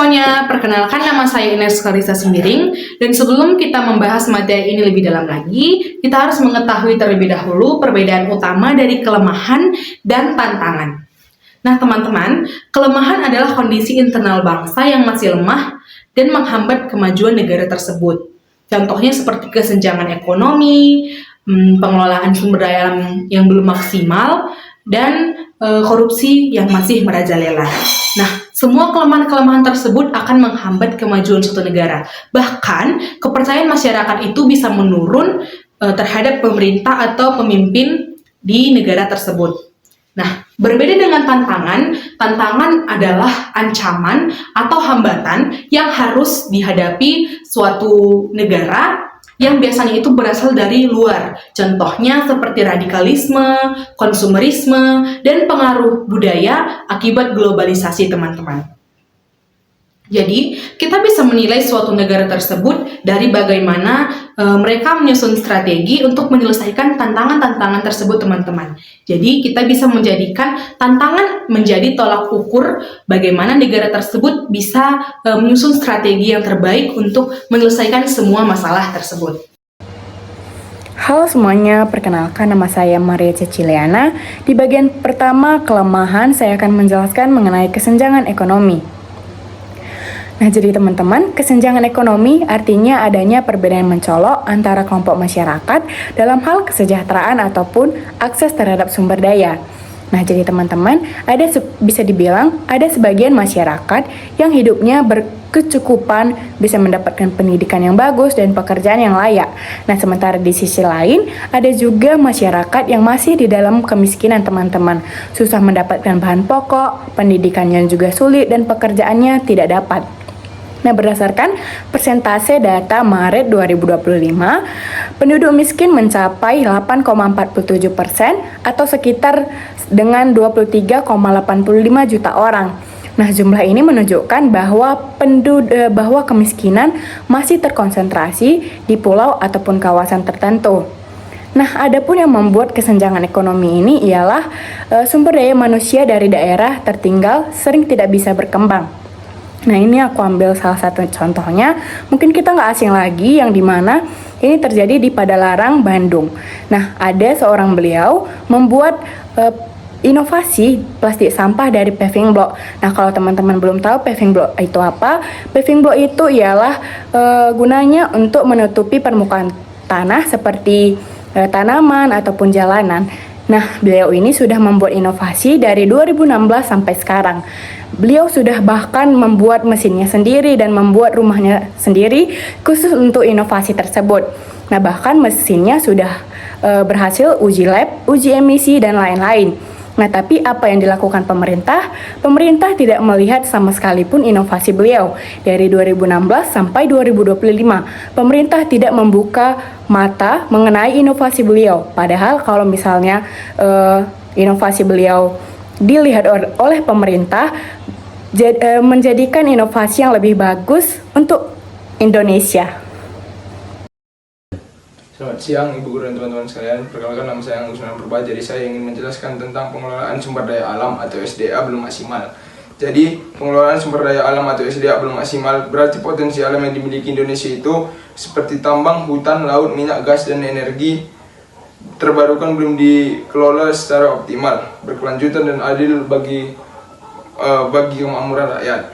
semuanya, perkenalkan nama saya Ines Clarissa Sembiring, dan sebelum kita membahas materi ini lebih dalam lagi, kita harus mengetahui terlebih dahulu perbedaan utama dari kelemahan dan tantangan. Nah teman-teman, kelemahan adalah kondisi internal bangsa yang masih lemah dan menghambat kemajuan negara tersebut. Contohnya seperti kesenjangan ekonomi, pengelolaan sumber daya alam yang belum maksimal, dan korupsi yang masih merajalela. Nah, semua kelemahan-kelemahan tersebut akan menghambat kemajuan suatu negara. Bahkan, kepercayaan masyarakat itu bisa menurun terhadap pemerintah atau pemimpin di negara tersebut. Nah, berbeda dengan tantangan adalah ancaman atau hambatan yang harus dihadapi suatu negara yang biasanya itu berasal dari luar. Contohnya seperti radikalisme, konsumerisme, dan pengaruh budaya akibat globalisasi, teman-teman. Jadi, kita bisa menilai suatu negara tersebut dari bagaimana mereka menyusun strategi untuk menyelesaikan tantangan-tantangan tersebut, teman-teman. Jadi, kita bisa menjadikan tantangan menjadi tolak ukur bagaimana negara tersebut bisa menyusun strategi yang terbaik untuk menyelesaikan semua masalah tersebut. Halo semuanya, perkenalkan nama saya Maria Ceciliana. Di bagian pertama, kelemahan, saya akan menjelaskan mengenai kesenjangan ekonomi. Nah, jadi teman-teman, kesenjangan ekonomi artinya adanya perbedaan mencolok antara kelompok masyarakat dalam hal kesejahteraan ataupun akses terhadap sumber daya. Nah, jadi teman-teman, bisa dibilang ada sebagian masyarakat yang hidupnya berkecukupan, bisa mendapatkan pendidikan yang bagus dan pekerjaan yang layak. Nah, sementara di sisi lain, ada juga masyarakat yang masih di dalam kemiskinan, teman-teman. Susah mendapatkan bahan pokok, pendidikannya juga sulit, dan pekerjaannya tidak dapat. Nah, berdasarkan persentase data Maret 2025, penduduk miskin mencapai 8,47% atau sekitar dengan 23,85 juta orang. Nah, jumlah ini menunjukkan bahwa kemiskinan masih terkonsentrasi di pulau ataupun kawasan tertentu. Nah, adapun yang membuat kesenjangan ekonomi ini ialah sumber daya manusia dari daerah tertinggal sering tidak bisa berkembang. Nah, ini aku ambil salah satu contohnya. Mungkin kita nggak asing lagi, yang dimana ini terjadi di Padalarang, Bandung. Nah, ada seorang beliau membuat inovasi plastik sampah dari paving block. Nah, kalau teman-teman belum tahu paving block itu apa, paving block itu ialah gunanya untuk menutupi permukaan tanah seperti tanaman ataupun jalanan. Nah, beliau ini sudah membuat inovasi dari 2016 sampai sekarang. Beliau sudah bahkan membuat mesinnya sendiri dan membuat rumahnya sendiri khusus untuk inovasi tersebut. Nah, bahkan mesinnya sudah berhasil uji lab, uji emisi, dan lain-lain. Nah, tapi apa yang dilakukan pemerintah? Pemerintah tidak melihat sama sekali pun inovasi beliau. Dari 2016 sampai 2025, pemerintah tidak membuka mata mengenai inovasi beliau. Padahal kalau misalnya inovasi beliau dilihat oleh pemerintah, menjadikan inovasi yang lebih bagus untuk Indonesia. Selamat siang Ibu Guru dan teman-teman sekalian. Perkenalkan, nama saya Agus Purba. Jadi saya ingin menjelaskan tentang pengelolaan sumber daya alam atau SDA belum maksimal. Jadi pengelolaan sumber daya alam atau SDA belum maksimal berarti potensi alam yang dimiliki Indonesia itu seperti tambang, hutan, laut, minyak, gas, dan energi terbarukan belum dikelola secara optimal, berkelanjutan dan adil bagi kemakmuran rakyat.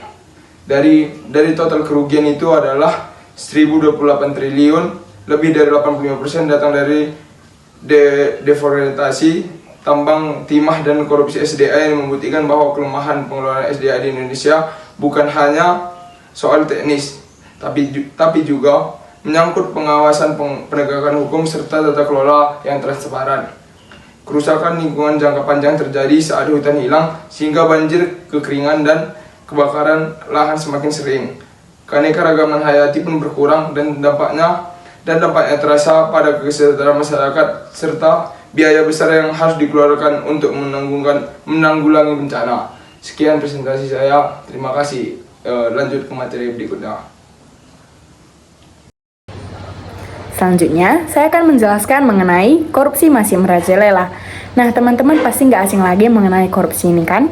Dari total kerugian itu adalah 1.028 triliun, lebih dari 85% datang dari deforestasi, tambang, timah, dan korupsi SDA, yang membuktikan bahwa kelemahan pengelolaan SDA di Indonesia bukan hanya soal teknis, tapi juga menyangkut pengawasan penegakan hukum serta tata kelola yang transparan. Kerusakan lingkungan jangka panjang terjadi saat hutan hilang sehingga banjir, kekeringan, dan kebakaran lahan semakin sering. Keanekaragaman hayati pun berkurang dan dampaknya terasa pada kesejahteraan masyarakat serta biaya besar yang harus dikeluarkan untuk menanggulangi bencana. Sekian presentasi saya. Terima kasih. Lanjut ke materi berikutnya. Selanjutnya, saya akan menjelaskan mengenai korupsi masih merajalela. Nah, teman-teman pasti nggak asing lagi mengenai korupsi ini kan?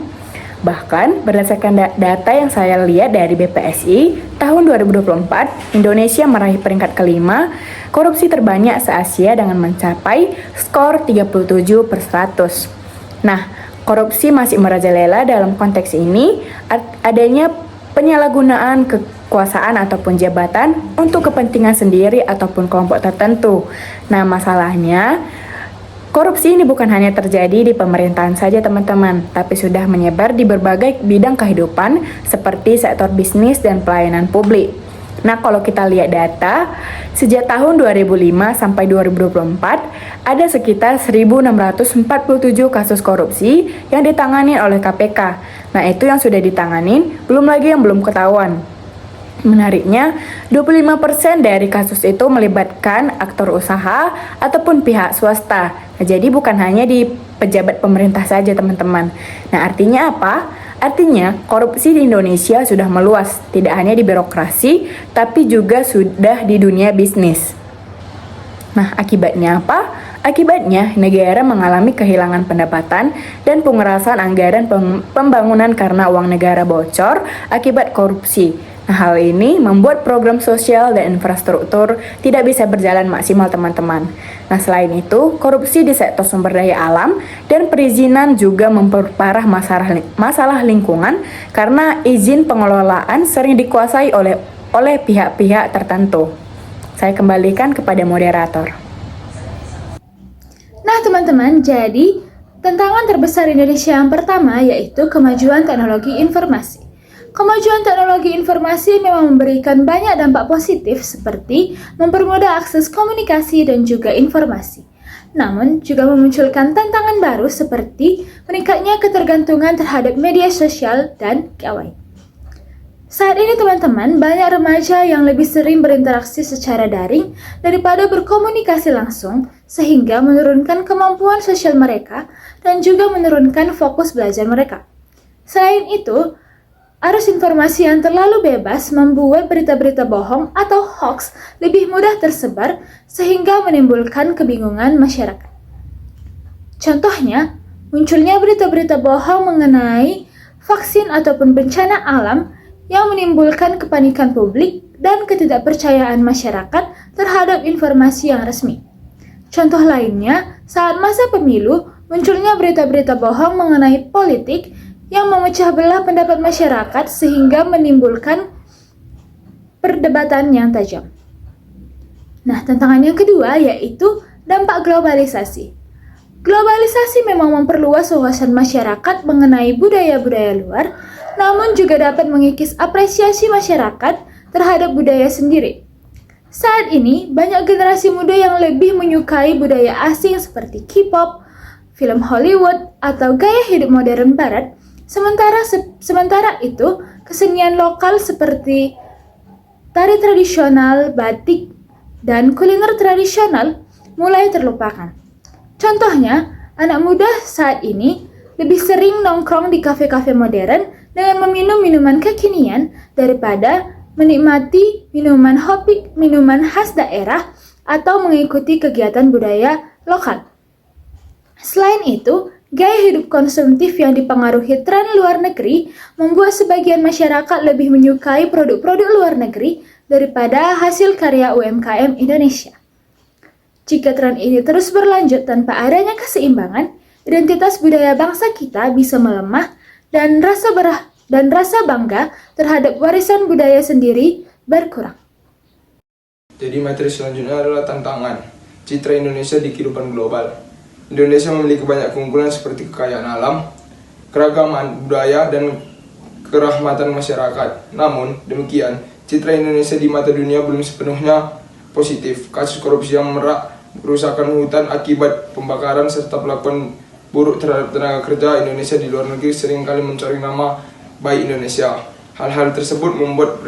Bahkan, berdasarkan data yang saya lihat dari BPSI, tahun 2024, Indonesia meraih peringkat kelima, korupsi terbanyak se-Asia dengan mencapai skor 37/100. Nah, korupsi masih merajalela dalam konteks ini, adanya penyalahgunaan kekuasaan ataupun jabatan untuk kepentingan sendiri ataupun kelompok tertentu. Nah, masalahnya, korupsi ini bukan hanya terjadi di pemerintahan saja teman-teman, tapi sudah menyebar di berbagai bidang kehidupan seperti sektor bisnis dan pelayanan publik. Nah, kalau kita lihat data, sejak tahun 2005 sampai 2024, ada sekitar 1.647 kasus korupsi yang ditangani oleh KPK. Nah, itu yang sudah ditanganin, belum lagi yang belum ketahuan. Menariknya, 25% dari kasus itu melibatkan aktor usaha ataupun pihak swasta. Nah, jadi bukan hanya di pejabat pemerintah saja, teman-teman. Nah, artinya apa? Artinya, korupsi di Indonesia sudah meluas, tidak hanya di birokrasi, tapi juga sudah di dunia bisnis. Nah, akibatnya apa? Akibatnya, negara mengalami kehilangan pendapatan dan pengerasan anggaran pembangunan karena uang negara bocor akibat korupsi. Nah, hal ini membuat program sosial dan infrastruktur tidak bisa berjalan maksimal, teman-teman. Nah, selain itu, korupsi di sektor sumber daya alam dan perizinan juga memperparah masalah lingkungan karena izin pengelolaan sering dikuasai oleh pihak-pihak tertentu. Saya kembalikan kepada moderator. Nah, teman-teman, jadi tantangan terbesar Indonesia yang pertama yaitu kemajuan teknologi informasi. Kemajuan teknologi informasi memang memberikan banyak dampak positif seperti mempermudah akses komunikasi dan juga informasi. Namun, juga memunculkan tantangan baru seperti meningkatnya ketergantungan terhadap media sosial dan gawai. Saat ini teman-teman, banyak remaja yang lebih sering berinteraksi secara daring daripada berkomunikasi langsung sehingga menurunkan kemampuan sosial mereka dan juga menurunkan fokus belajar mereka. Selain itu, arus informasi yang terlalu bebas membuat berita-berita bohong atau hoax lebih mudah tersebar sehingga menimbulkan kebingungan masyarakat. Contohnya, munculnya berita-berita bohong mengenai vaksin ataupun bencana alam yang menimbulkan kepanikan publik dan ketidakpercayaan masyarakat terhadap informasi yang resmi. Contoh lainnya, saat masa pemilu, munculnya berita-berita bohong mengenai politik yang memecah belah pendapat masyarakat sehingga menimbulkan perdebatan yang tajam. Nah, tantangan yang kedua yaitu dampak globalisasi. Globalisasi memang memperluas wawasan masyarakat mengenai budaya-budaya luar, namun juga dapat mengikis apresiasi masyarakat terhadap budaya sendiri. Saat ini, banyak generasi muda yang lebih menyukai budaya asing seperti K-pop, film Hollywood, atau gaya hidup modern barat. Sementara itu, kesenian lokal seperti tari tradisional, batik, dan kuliner tradisional mulai terlupakan. Contohnya, anak muda saat ini lebih sering nongkrong di kafe-kafe modern dengan meminum minuman kekinian daripada menikmati minuman khas daerah atau mengikuti kegiatan budaya lokal. Selain itu, gaya hidup konsumtif yang dipengaruhi tren luar negeri membuat sebagian masyarakat lebih menyukai produk-produk luar negeri daripada hasil karya UMKM Indonesia. Jika tren ini terus berlanjut tanpa adanya keseimbangan, identitas budaya bangsa kita bisa melemah dan rasa bangga terhadap warisan budaya sendiri berkurang. Jadi materi selanjutnya adalah tantangan citra Indonesia di kehidupan global. Indonesia memiliki banyak keunggulan seperti kekayaan alam, keragaman budaya, dan kerahmatan masyarakat. Namun, demikian, citra Indonesia di mata dunia belum sepenuhnya positif. Kasus korupsi yang merak, kerusakan hutan akibat pembakaran, serta perlakuan buruk terhadap tenaga kerja Indonesia di luar negeri seringkali mencoreng nama baik Indonesia. Hal-hal tersebut membuat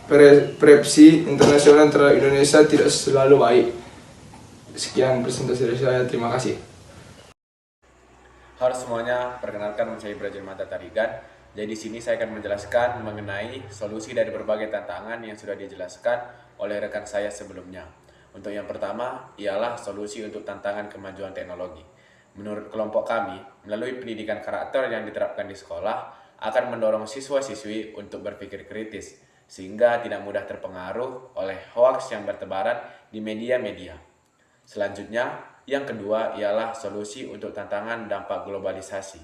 persepsi internasional terhadap Indonesia tidak selalu baik. Sekian presentasi dari saya, terima kasih. Halo semuanya, perkenalkan nama saya Ibrahim Mata Tarigan. Jadi di sini saya akan menjelaskan mengenai solusi dari berbagai tantangan yang sudah dijelaskan oleh rekan saya sebelumnya. Untuk yang pertama ialah solusi untuk tantangan kemajuan teknologi. Menurut kelompok kami, melalui pendidikan karakter yang diterapkan di sekolah akan mendorong siswa-siswi untuk berpikir kritis, sehingga tidak mudah terpengaruh oleh hoaks yang bertebaran di media-media. Selanjutnya, yang kedua ialah solusi untuk tantangan dampak globalisasi.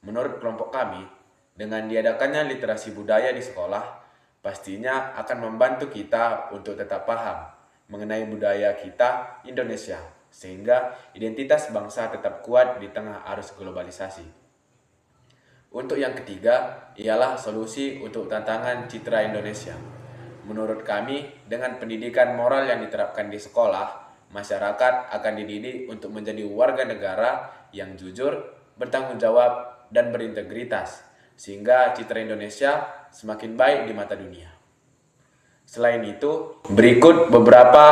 Menurut kelompok kami, dengan diadakannya literasi budaya di sekolah, pastinya akan membantu kita untuk tetap paham mengenai budaya kita Indonesia, sehingga identitas bangsa tetap kuat di tengah arus globalisasi. Untuk yang ketiga, ialah solusi untuk tantangan citra Indonesia. Menurut kami, dengan pendidikan moral yang diterapkan di sekolah, masyarakat akan dididik untuk menjadi warga negara yang jujur, bertanggung jawab, dan berintegritas, sehingga citra Indonesia semakin baik di mata dunia. Selain itu, berikut beberapa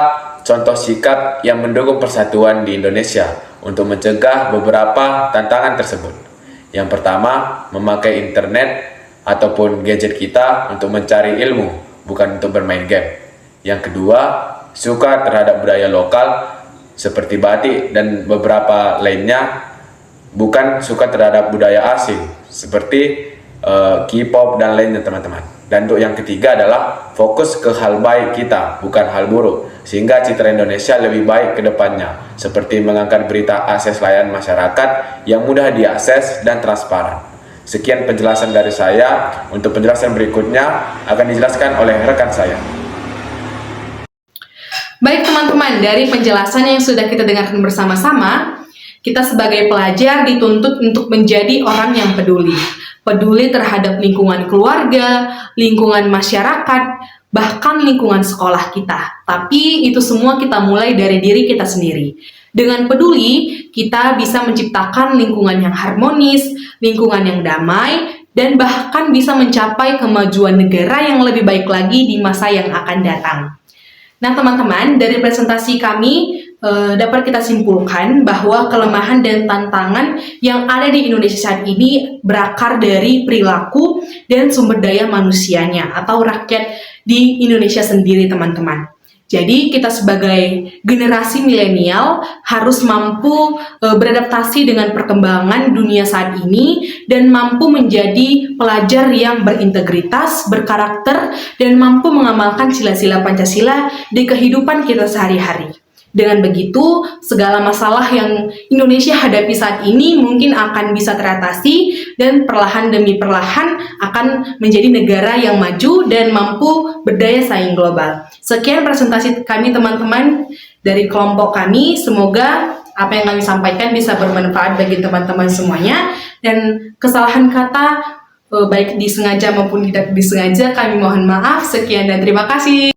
contoh sikap yang mendukung persatuan di Indonesia untuk mencegah beberapa tantangan tersebut. Yang pertama, memakai internet ataupun gadget kita untuk mencari ilmu, bukan untuk bermain game. Yang kedua, suka terhadap budaya lokal seperti batik dan beberapa lainnya, bukan suka terhadap budaya asing seperti K-pop dan lainnya teman-teman. Dan untuk yang ketiga adalah fokus ke hal baik kita, bukan hal buruk, sehingga citra Indonesia lebih baik ke depannya, seperti mengangkat berita akses layanan masyarakat yang mudah diakses dan transparan. Sekian penjelasan dari saya. Untuk penjelasan berikutnya akan dijelaskan oleh rekan saya. Baik teman-teman, dari penjelasan yang sudah kita dengarkan bersama-sama, kita sebagai pelajar dituntut untuk menjadi orang yang peduli. Peduli terhadap lingkungan keluarga, lingkungan masyarakat, bahkan lingkungan sekolah kita. Tapi itu semua kita mulai dari diri kita sendiri. Dengan peduli, kita bisa menciptakan lingkungan yang harmonis, lingkungan yang damai, dan bahkan bisa mencapai kemajuan negara yang lebih baik lagi di masa yang akan datang. Nah teman-teman, dari presentasi kami dapat kita simpulkan bahwa kelemahan dan tantangan yang ada di Indonesia saat ini berakar dari perilaku dan sumber daya manusianya atau rakyat di Indonesia sendiri teman-teman. Jadi kita sebagai generasi milenial harus mampu beradaptasi dengan perkembangan dunia saat ini dan mampu menjadi pelajar yang berintegritas, berkarakter, dan mampu mengamalkan sila-sila Pancasila di kehidupan kita sehari-hari. Dengan begitu, segala masalah yang Indonesia hadapi saat ini mungkin akan bisa teratasi dan perlahan demi perlahan akan menjadi negara yang maju dan mampu berdaya saing global. Sekian presentasi kami teman-teman dari kelompok kami. Semoga apa yang kami sampaikan bisa bermanfaat bagi teman-teman semuanya. Dan kesalahan kata baik disengaja maupun tidak disengaja kami mohon maaf. Sekian dan terima kasih.